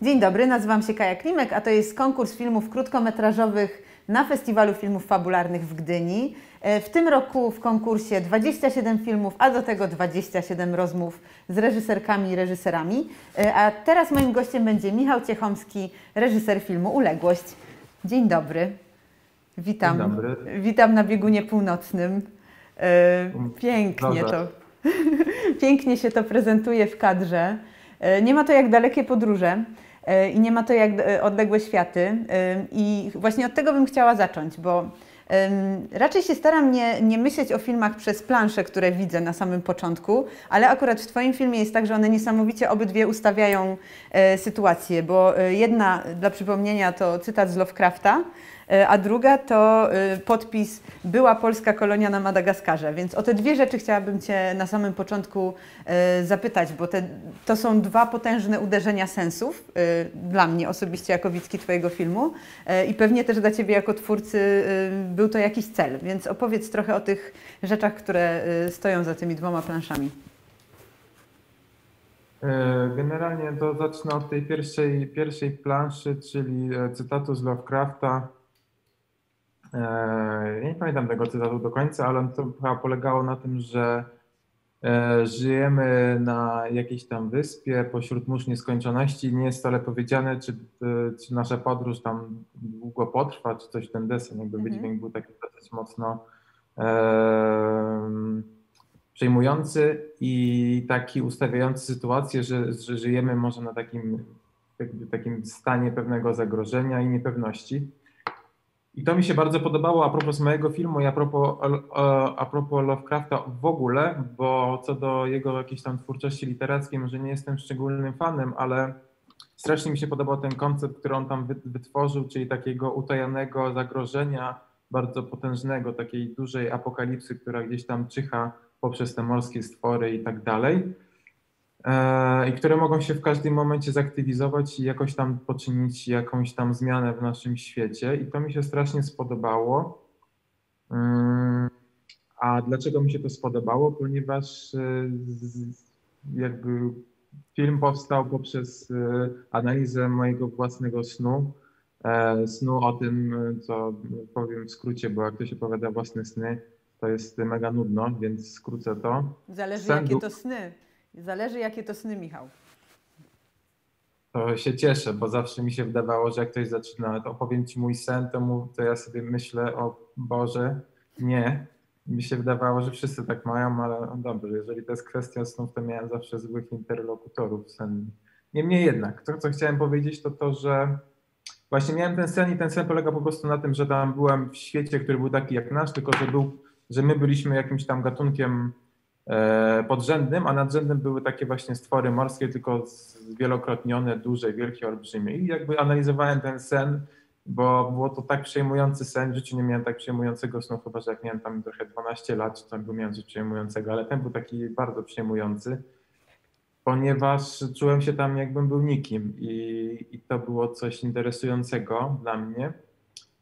Dzień dobry, nazywam się Kaja Klimek, a to jest konkurs filmów krótkometrażowych na Festiwalu Filmów Fabularnych w Gdyni. W tym roku w konkursie 27 filmów, a do tego 27 rozmów z reżyserkami i reżyserami. A teraz moim gościem będzie Michał Ciechomski, reżyser filmu Uległość. Dzień dobry. Witam. Dzień dobry. Witam na biegunie północnym. Pięknie to. Pięknie się to prezentuje w kadrze. Nie ma to jak dalekie podróże i nie ma to jak odległe światy. I właśnie od tego bym chciała zacząć, bo raczej się staram nie myśleć o filmach przez plansze, które widzę na samym początku, ale akurat w Twoim filmie jest tak, że one niesamowicie obydwie ustawiają sytuację, bo jedna, dla przypomnienia, to cytat z Lovecrafta, a druga to podpis "Była polska kolonia na Madagaskarze". Więc o te dwie rzeczy chciałabym Cię na samym początku zapytać, bo to są dwa potężne uderzenia sensów dla mnie osobiście jako widzki Twojego filmu i pewnie też dla Ciebie jako twórcy był to jakiś cel. Więc opowiedz trochę o tych rzeczach, które stoją za tymi dwoma planszami. Generalnie to zacznę od tej pierwszej planszy, czyli cytatu z Lovecrafta. Ja nie pamiętam tego cytatu do końca, ale to chyba polegało na tym, że żyjemy na jakiejś tam wyspie pośród mórz nieskończoności. Nie jest wcale powiedziane, czy nasza podróż tam długo potrwa, czy coś w ten deseń. Jakby wydźwięk był taki dosyć mocno przejmujący i taki ustawiający sytuację, że żyjemy może na takim stanie pewnego zagrożenia i niepewności. I to mi się bardzo podobało a propos mojego filmu i a propos Lovecrafta w ogóle, bo co do jego jakiejś tam twórczości literackiej może nie jestem szczególnym fanem, ale strasznie mi się podobał ten koncept, który on tam wytworzył, czyli takiego utajonego zagrożenia, bardzo potężnego, takiej dużej apokalipsy, która gdzieś tam czyha poprzez te morskie stwory i tak dalej. I które mogą się w każdym momencie zaktywizować i jakoś tam poczynić jakąś tam zmianę w naszym świecie. I to mi się strasznie spodobało. A dlaczego mi się to spodobało? Ponieważ jakby film powstał poprzez analizę mojego własnego snu. Snu o tym, co powiem w skrócie, bo jak to się powiada własne sny, to jest mega nudno, więc skrócę to. Zależy jakie to sny. Zależy jakie to sny, Michał. To się cieszę, bo zawsze mi się wydawało, że jak ktoś zaczyna, to opowiem ci mój sen, to ja sobie myślę, o Boże, nie. Mi się wydawało, że wszyscy tak mają, ale no dobrze, jeżeli to jest kwestia snów, to miałem zawsze złych interlokutorów sennych. Niemniej jednak, to co chciałem powiedzieć, to że właśnie miałem ten sen i ten sen polega po prostu na tym, że tam byłem w świecie, który był taki jak nasz, tylko że my byliśmy jakimś tam gatunkiem podrzędnym, a nadrzędnym były takie właśnie stwory morskie, tylko zwielokrotnione, duże, wielkie, olbrzymie. I jakby analizowałem ten sen, bo było to tak przejmujący sen. W życiu nie miałem tak przejmującego snu, chyba że jak miałem tam trochę 12 lat, czy tam miałem coś przejmującego, ale ten był taki bardzo przejmujący, ponieważ czułem się tam jakbym był nikim i to było coś interesującego dla mnie.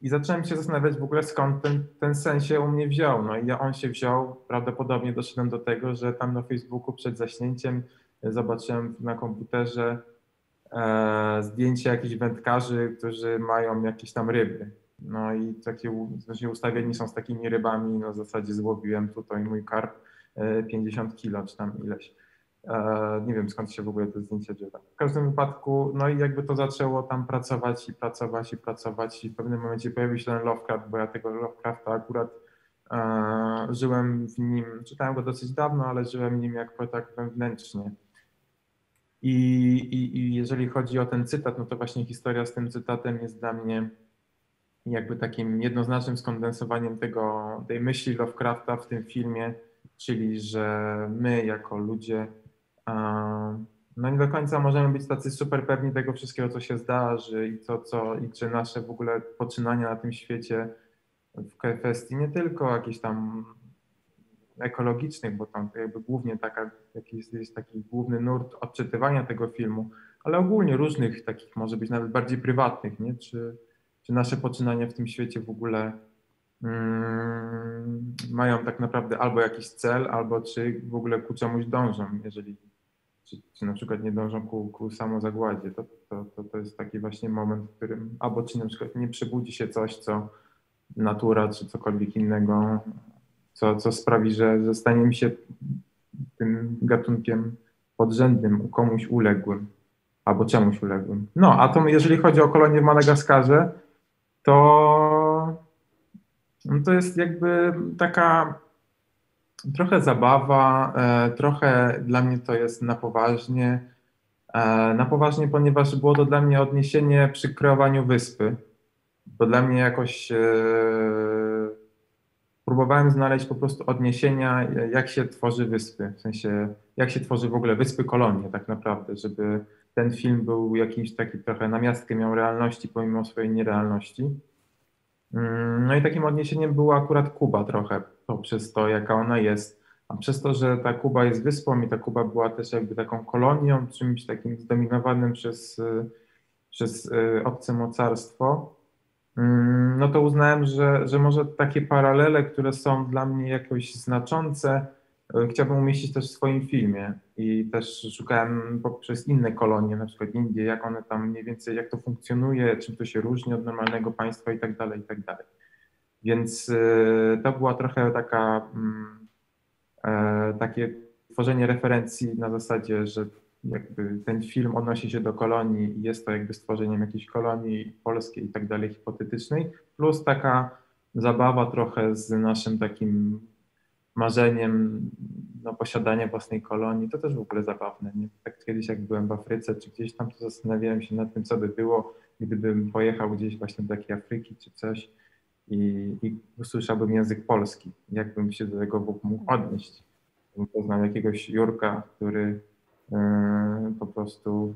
I zacząłem się zastanawiać w ogóle, skąd ten sen się u mnie wziął. No i on się wziął, prawdopodobnie doszedłem do tego, że tam na Facebooku przed zaśnięciem zobaczyłem na komputerze zdjęcia jakichś wędkarzy, którzy mają jakieś tam ryby. No i właśnie ustawieni są z takimi rybami, no w zasadzie złowiłem tutaj mój karp 50 kilo, czy tam ileś. Nie wiem, skąd się w ogóle te zdjęcia wzięły. W każdym wypadku, no i jakby to zaczęło tam pracować i w pewnym momencie pojawił się ten Lovecraft, bo ja tego Lovecrafta akurat żyłem w nim, czytałem go dosyć dawno, ale żyłem w nim jakby tak wewnętrznie. I jeżeli chodzi o ten cytat, no to właśnie historia z tym cytatem jest dla mnie jakby takim jednoznacznym skondensowaniem tej myśli Lovecrafta w tym filmie, czyli że my jako ludzie no nie do końca możemy być tacy super pewni tego wszystkiego, co się zdarzy i czy nasze w ogóle poczynania na tym świecie w kwestii nie tylko jakichś tam ekologicznych, bo tam jakby głównie jest taki główny nurt odczytywania tego filmu, ale ogólnie różnych takich, może być nawet bardziej prywatnych, nie? Czy nasze poczynania w tym świecie w ogóle mają tak naprawdę albo jakiś cel, albo czy w ogóle ku czemuś dążą, czy na przykład nie dążą ku samozagładzie. To jest taki właśnie moment, w którym albo czy na przykład nie przebudzi się coś, co natura, czy cokolwiek innego, co sprawi, że staniemy się tym gatunkiem podrzędnym, komuś uległym, albo czemuś uległym. No, a to jeżeli chodzi o kolonię w Madagaskarze, to jest jakby taka trochę zabawa, trochę dla mnie to jest na poważnie. Na poważnie, ponieważ było to dla mnie odniesienie przy kreowaniu wyspy. Bo dla mnie jakoś próbowałem znaleźć po prostu odniesienia, jak się tworzy wyspy, w sensie jak się tworzy w ogóle wyspy, kolonie tak naprawdę, żeby ten film był jakimś taki trochę namiastkę miał realności pomimo swojej nierealności. No i takim odniesieniem była akurat Kuba trochę, poprzez to, jaka ona jest. A przez to, że ta Kuba jest wyspą i ta Kuba była też jakby taką kolonią, czymś takim zdominowanym przez obce mocarstwo, no to uznałem, że może takie paralele, które są dla mnie jakoś znaczące, chciałbym umieścić też w swoim filmie. I też szukałem poprzez inne kolonie, na przykład Indie, jak one tam mniej więcej, jak to funkcjonuje, czym to się różni od normalnego państwa i tak dalej, i tak dalej. Więc to była trochę takie tworzenie referencji na zasadzie, że jakby ten film odnosi się do kolonii i jest to jakby stworzeniem jakiejś kolonii polskiej i tak dalej, hipotetycznej, plus taka zabawa trochę z naszym takim marzeniem posiadania własnej kolonii. To też w ogóle zabawne. Nie? Tak kiedyś jak byłem w Afryce czy gdzieś tam, to zastanawiałem się nad tym, co by było, gdybym pojechał gdzieś właśnie do takiej Afryki czy coś i usłyszałbym język polski. Jak bym się do tego mógł odnieść? Bym poznał jakiegoś Jurka, który po prostu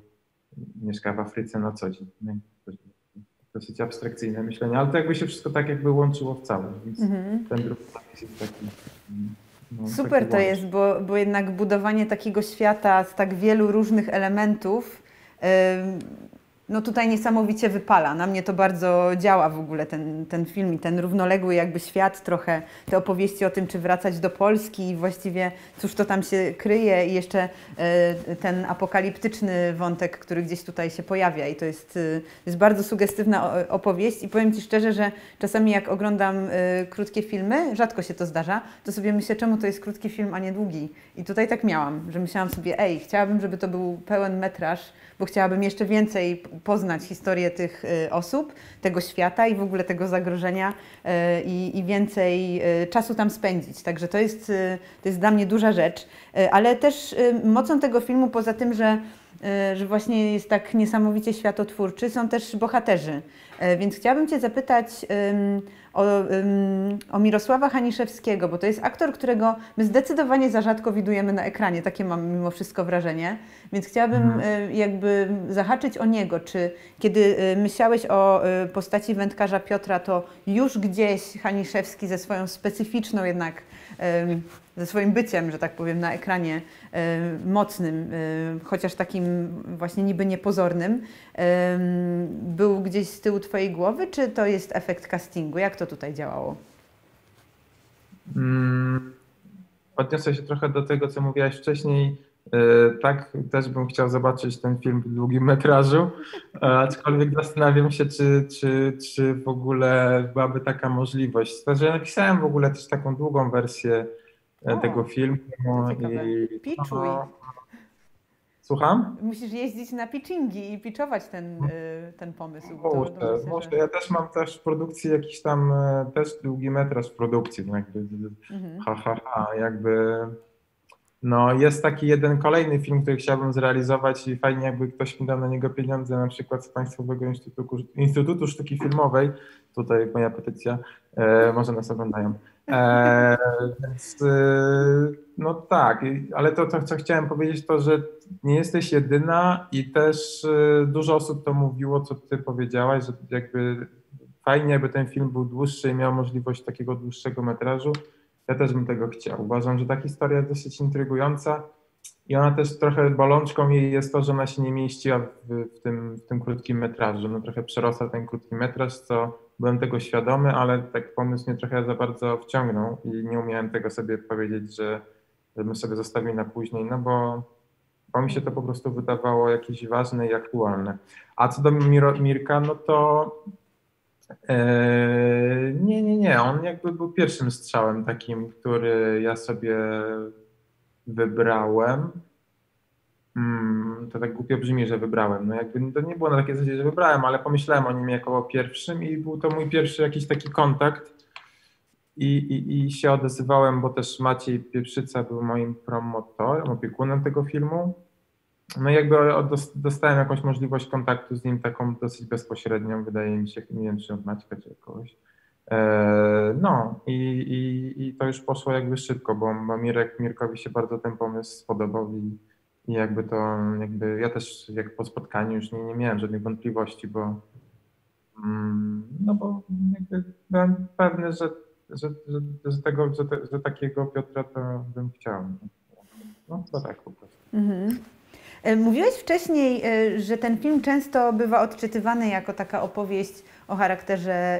mieszka w Afryce na co dzień. Nie? Dosyć abstrakcyjne myślenie, ale to jakby się wszystko tak jakby łączyło w całość, więc ten drugi zapis jest taki... Super taki to jest, bo jednak budowanie takiego świata z tak wielu różnych elementów no tutaj niesamowicie wypala. Na mnie to bardzo działa w ogóle ten film i ten równoległy jakby świat trochę, te opowieści o tym, czy wracać do Polski i właściwie cóż to tam się kryje i jeszcze ten apokaliptyczny wątek, który gdzieś tutaj się pojawia i to jest bardzo sugestywna opowieść i powiem Ci szczerze, że czasami jak oglądam krótkie filmy, rzadko się to zdarza, to sobie myślę, czemu to jest krótki film, a nie długi. I tutaj tak miałam, że myślałam sobie, chciałabym, żeby to był pełen metraż, bo chciałabym jeszcze więcej poznać historię tych osób, tego świata i w ogóle tego zagrożenia i więcej czasu tam spędzić. Także to jest dla mnie duża rzecz. Ale też mocą tego filmu, poza tym, że właśnie jest tak niesamowicie światotwórczy, są też bohaterzy. Więc chciałabym Cię zapytać o Mirosława Haniszewskiego, bo to jest aktor, którego my zdecydowanie za rzadko widujemy na ekranie, takie mam mimo wszystko wrażenie, więc chciałabym jakby zahaczyć o niego. Czy kiedy myślałeś o postaci wędkarza Piotra, to już gdzieś Haniszewski ze swoją specyficzną jednak, ze swoim byciem, że tak powiem, na ekranie mocnym, chociaż takim właśnie niby niepozornym, był gdzieś z tyłu Twojej głowy, czy to jest efekt castingu? Jak to tutaj działało? Odniosę się trochę do tego, co mówiłaś wcześniej. Tak, też bym chciał zobaczyć ten film w długim metrażu, aczkolwiek zastanawiam się, czy w ogóle byłaby taka możliwość. Także ja napisałem w ogóle też taką długą wersję tego filmu. Piczuj. Słucham? Musisz jeździć na pitchingi i pitchować ten pomysł. Może. Ja też mam w produkcji jakiś tam też długi metraż w produkcji. No jakby no jest taki jeden kolejny film, który chciałbym zrealizować i fajnie jakby ktoś mi dał na niego pieniądze, na przykład z Państwowego Instytutu Sztuki Filmowej. Tutaj moja petycja, może nas oglądają. Więc no tak, ale to co chciałem powiedzieć, to że nie jesteś jedyna i też dużo osób to mówiło, co ty powiedziałaś, że jakby fajnie, jakby ten film był dłuższy i miał możliwość takiego dłuższego metrażu. Ja też bym tego chciał. Uważam, że ta historia jest dosyć intrygująca i ona też trochę bolączką jej jest to, że ona się nie mieściła w tym krótkim metrażu. No trochę przerosła ten krótki metraż, co byłem tego świadomy, ale tak pomysł mnie trochę za bardzo wciągnął i nie umiałem tego sobie powiedzieć, że bym sobie zostawił na później, no bo bo mi się to po prostu wydawało jakieś ważne i aktualne. A co do Mirka, no to nie. On jakby był pierwszym strzałem takim, który ja sobie wybrałem. To tak głupio brzmi, że wybrałem. No jakby to nie było na takiej zasadzie, że wybrałem, ale pomyślałem o nim jako o pierwszym i był to mój pierwszy jakiś taki kontakt i się odezwałem, bo też Maciej Pieprzyca był moim promotorem, opiekunem tego filmu. No i jakby dostałem jakąś możliwość kontaktu z nim taką dosyć bezpośrednią, wydaje mi się, nie wiem czy od Maćka czy od kogoś. No i to już poszło jakby szybko, bo Mirkowi się bardzo ten pomysł spodobał i jakby to, ja też jak po spotkaniu już nie miałem żadnych wątpliwości, bo jakby byłem pewny, że takiego Piotra to bym chciał. No to tak po prostu. Mhm. Mówiłeś wcześniej, że ten film często bywa odczytywany jako taka opowieść o charakterze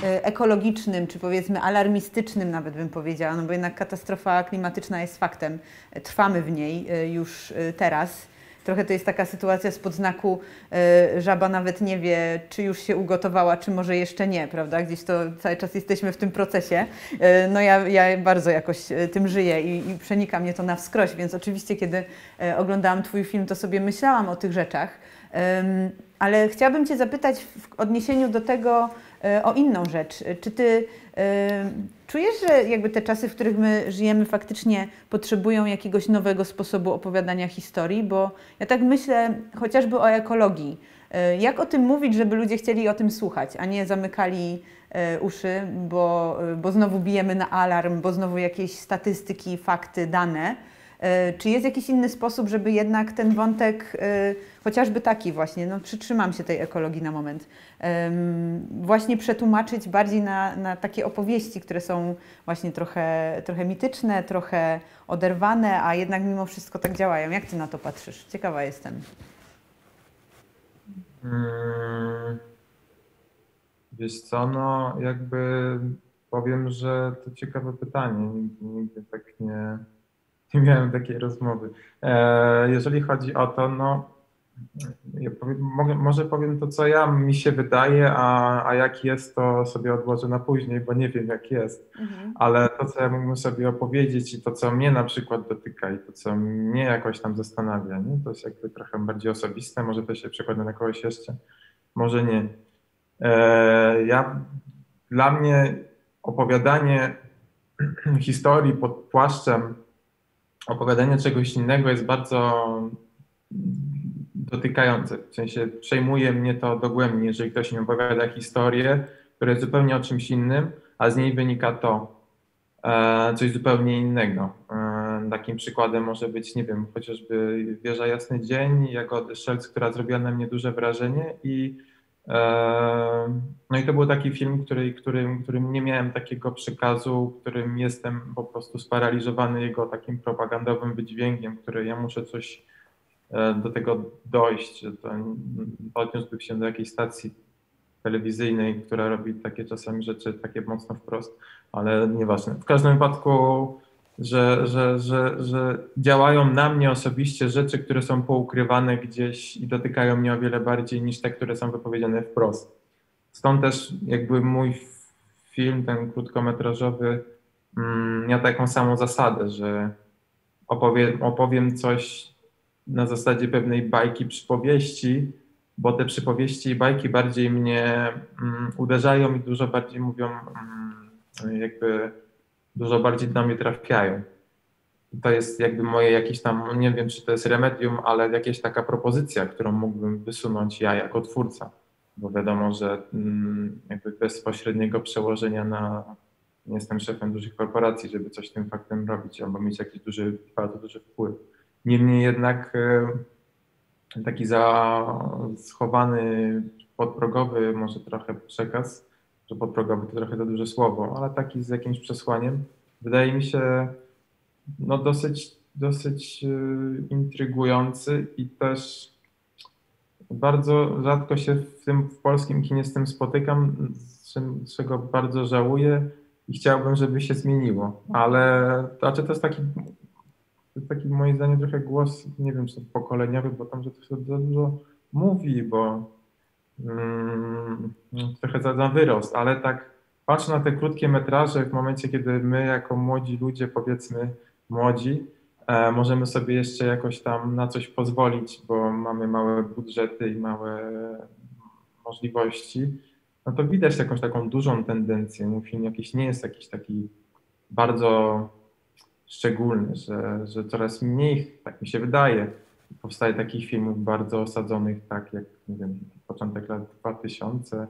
ekologicznym, czy powiedzmy alarmistycznym nawet bym powiedziała, no bo jednak katastrofa klimatyczna jest faktem. Trwamy w niej już teraz. Trochę to jest taka sytuacja spod znaku żaba nawet nie wie, czy już się ugotowała, czy może jeszcze nie, prawda? Gdzieś to cały czas jesteśmy w tym procesie. No ja bardzo jakoś tym żyję i przenika mnie to na wskroś, więc oczywiście kiedy oglądałam Twój film, to sobie myślałam o tych rzeczach. Ale chciałabym Cię zapytać w odniesieniu do tego o inną rzecz. Czy Ty czujesz, że jakby te czasy, w których my żyjemy, faktycznie potrzebują jakiegoś nowego sposobu opowiadania historii? Bo ja tak myślę chociażby o ekologii. Jak o tym mówić, żeby ludzie chcieli o tym słuchać, a nie zamykali uszy, bo znowu bijemy na alarm, bo znowu jakieś statystyki, fakty, dane. Czy jest jakiś inny sposób, żeby jednak ten wątek, chociażby taki właśnie, no przytrzymam się tej ekologii na moment, właśnie przetłumaczyć bardziej na takie opowieści, które są właśnie trochę mityczne, trochę oderwane, a jednak mimo wszystko tak działają. Jak Ty na to patrzysz? Ciekawa jestem. Wiesz co, no jakby powiem, że to ciekawe pytanie. Nigdy tak nie miałem takiej rozmowy. Jeżeli chodzi o to, no ja może powiem to, co mi się wydaje, a jak jest, to sobie odłożę na później, bo nie wiem, jak jest. Ale to, co ja mógłbym sobie opowiedzieć i to, co mnie na przykład dotyka i to, co mnie jakoś tam zastanawia, nie? To jest jakby trochę bardziej osobiste, może to się przekłada na kogoś jeszcze, może nie. Dla mnie opowiadanie historii pod płaszczem opowiadanie czegoś innego jest bardzo dotykające. W sensie przejmuje mnie to dogłębnie, jeżeli ktoś mi opowiada historię, która jest zupełnie o czymś innym, a z niej wynika to coś zupełnie innego. Takim przykładem może być, nie wiem, chociażby Wieża Jasny Dzień, Jagody Szelc, która zrobiła na mnie duże wrażenie no i to był taki film, którym nie miałem takiego przekazu, którym jestem po prostu sparaliżowany jego takim propagandowym wydźwiękiem, który ja muszę coś do tego dojść. To odniósłbym się do jakiejś stacji telewizyjnej, która robi takie czasami rzeczy takie mocno wprost, ale nieważne. W każdym wypadku, że działają na mnie osobiście rzeczy, które są poukrywane gdzieś i dotykają mnie o wiele bardziej niż te, które są wypowiedziane wprost. Stąd też jakby mój film, ten krótkometrażowy, miał taką samą zasadę, że opowiem coś na zasadzie pewnej bajki, przypowieści, bo te przypowieści i bajki bardziej mnie uderzają i dużo bardziej mówią, jakby dużo bardziej do mnie trafiają. To jest jakby moje jakieś tam, nie wiem czy to jest remedium, ale jakaś taka propozycja, którą mógłbym wysunąć ja jako twórca, bo wiadomo, że jakby bezpośredniego przełożenia nie jestem szefem dużych korporacji, żeby coś tym faktem robić albo mieć jakiś bardzo duży wpływ. Niemniej jednak taki schowany podprogowy może trochę przekaz, że podprogowy to trochę za duże słowo, ale taki z jakimś przesłaniem, wydaje mi się no dosyć intrygujący i też bardzo rzadko się w polskim kinie z tym spotykam, z czego bardzo żałuję i chciałbym, żeby się zmieniło, ale znaczy to jest taki jest taki moim zdaniem trochę głos, nie wiem, czy pokoleniowy, bo tam, że to się za dużo mówi, bo trochę za wyrost, ale tak patrzę na te krótkie metraże w momencie, kiedy my jako młodzi ludzie, powiedzmy młodzi, możemy sobie jeszcze jakoś tam na coś pozwolić, bo mamy małe budżety i małe możliwości, no to widać jakąś taką dużą tendencję. Mój film jakiś nie jest jakiś taki bardzo szczególny, że coraz mniej, tak mi się wydaje, powstaje takich filmów bardzo osadzonych, tak jak, nie wiem, początek lat 2000,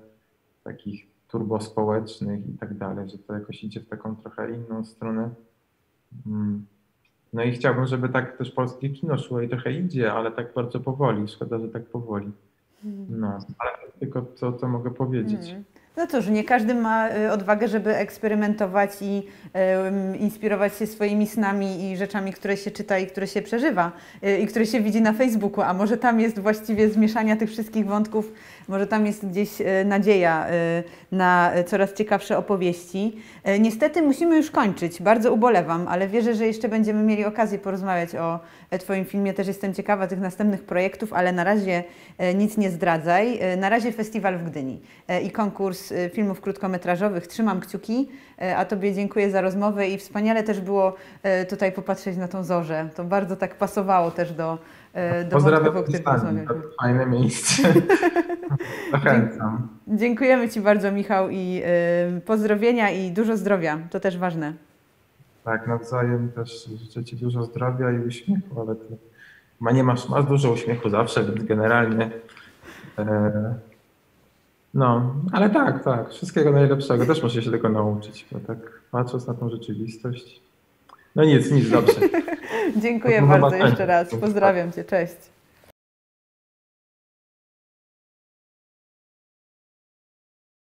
takich turbospołecznych i tak dalej, że to jakoś idzie w taką trochę inną stronę. No i chciałbym, żeby tak też polskie kino szło i trochę idzie, ale tak bardzo powoli. Szkoda, że tak powoli. No, ale tylko co mogę powiedzieć. No cóż, nie każdy ma odwagę, żeby eksperymentować i inspirować się swoimi snami i rzeczami, które się czyta i które się przeżywa i które się widzi na Facebooku, a może tam jest właściwie zmieszania tych wszystkich wątków, może tam jest gdzieś nadzieja na coraz ciekawsze opowieści. Niestety musimy już kończyć, bardzo ubolewam, ale wierzę, że jeszcze będziemy mieli okazję porozmawiać o Twoim filmie. Też jestem ciekawa tych następnych projektów, ale na razie nic nie zdradzaj. Na razie festiwal w Gdyni i konkurs filmów krótkometrażowych. Trzymam kciuki, a Tobie dziękuję za rozmowę i wspaniale też było tutaj popatrzeć na tą zorzę. To bardzo tak pasowało też do wątków, o których rozmawialiśmy. To fajne miejsce. Zachęcam. Dziękujemy Ci bardzo, Michał, i pozdrowienia i dużo zdrowia. To też ważne. Tak, nawzajem też życzę Ci dużo zdrowia i uśmiechu, ale Ty nie masz dużo uśmiechu zawsze, więc generalnie no, ale tak, wszystkiego najlepszego. Też muszę się tego nauczyć, bo tak patrząc na tą rzeczywistość. No nic, dobrze. Dziękuję bardzo jeszcze raz. Pozdrawiam Cię, cześć.